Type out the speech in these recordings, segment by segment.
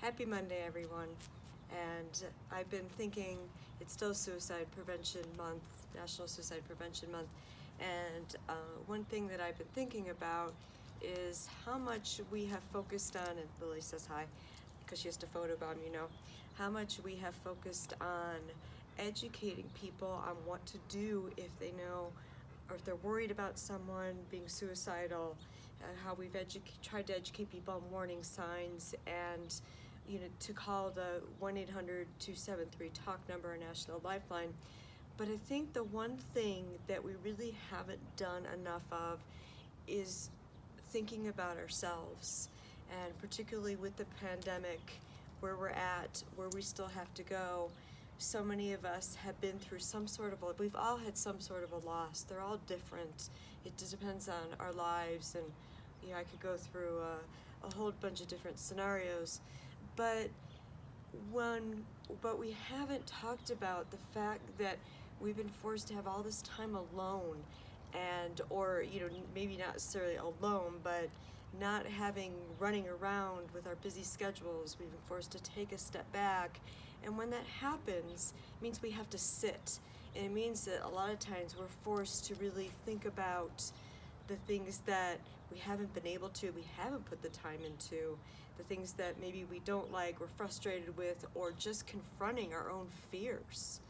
Happy Monday, everyone. And I've been thinking, it's still Suicide Prevention Month, National Suicide Prevention Month. And one thing that I've been thinking about is how much we have focused on, and Lily says hi, because she has to photobomb, how much we have focused on educating people on what to do if they know, or if they're worried about someone being suicidal, how we've tried to educate people on warning signs, and to call the 1-800-273-TALK number, a national lifeline. But I think the one thing that we really haven't done enough of is thinking about ourselves, and particularly with the pandemic, where we're at, where we still have to go. So many of us have been through we've all had some sort of a loss. They're all different. It just depends on our lives, and I could go through a whole bunch of different scenarios. But we haven't talked about the fact that we've been forced to have all this time alone, or maybe not necessarily alone, but not running around with our busy schedules. We've been forced to take a step back, and when that happens, it means we have to sit, and it means that a lot of times we're forced to really think about the things that we haven't been able to, we haven't put the time into, the things that maybe we don't like, we're frustrated with, or just confronting our own fears,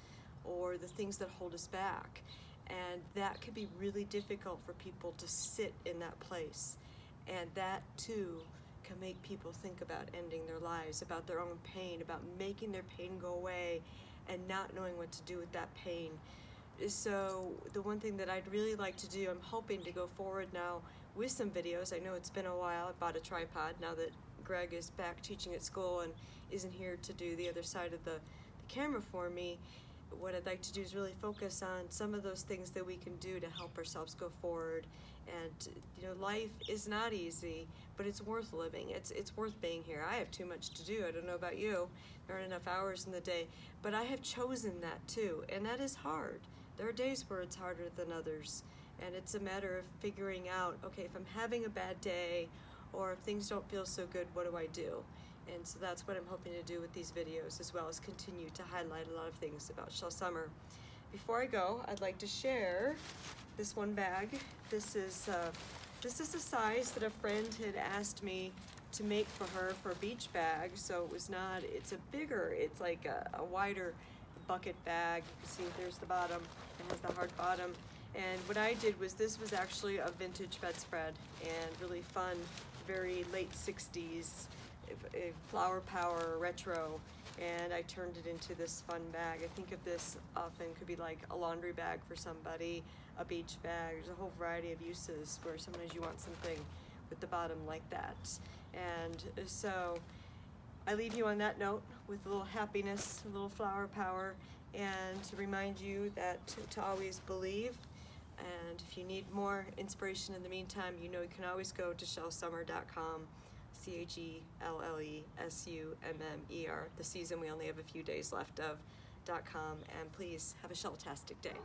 or the things that hold us back. And that can be really difficult for people to sit in that place. And that too can make people think about ending their lives, about their own pain, about making their pain go away and not knowing what to do with that pain. So the one thing that I'd really like to do, I'm hoping to go forward now with some videos. I know it's been a while. I bought a tripod now that Greg is back teaching at school and isn't here to do the other side of the camera for me. What I'd like to do is really focus on some of those things that we can do to help ourselves go forward. And life is not easy, but it's worth living. It's worth being here. I have too much to do. I don't know about you. There aren't enough hours in the day, but I have chosen that too, and that is hard. There are days where it's harder than others, and it's a matter of figuring out, okay, if I'm having a bad day or if things don't feel so good, what do I do? And so that's what I'm hoping to do with these videos, as well as continue to highlight a lot of things about Chelle Summer. Before I go, I'd like to share this one bag. This is a size that a friend had asked me to make for her for a beach bag. So it's like a wider bucket bag. You can see there's the bottom. It has the hard bottom. And what I did was, this was actually a vintage bedspread, and really fun, very late 60s, a flower power retro, and I turned it into this fun bag. I think of this often could be like a laundry bag for somebody, a beach bag. There's a whole variety of uses where sometimes you want something with the bottom like that. And so I leave you on that note with a little happiness, a little flower power, and to remind you that to always believe. And if you need more inspiration in the meantime, you can always go to chellesummer.com, CHELLESUMMER, the season we only have a few days left of, .com, and please have a Shell-tastic day.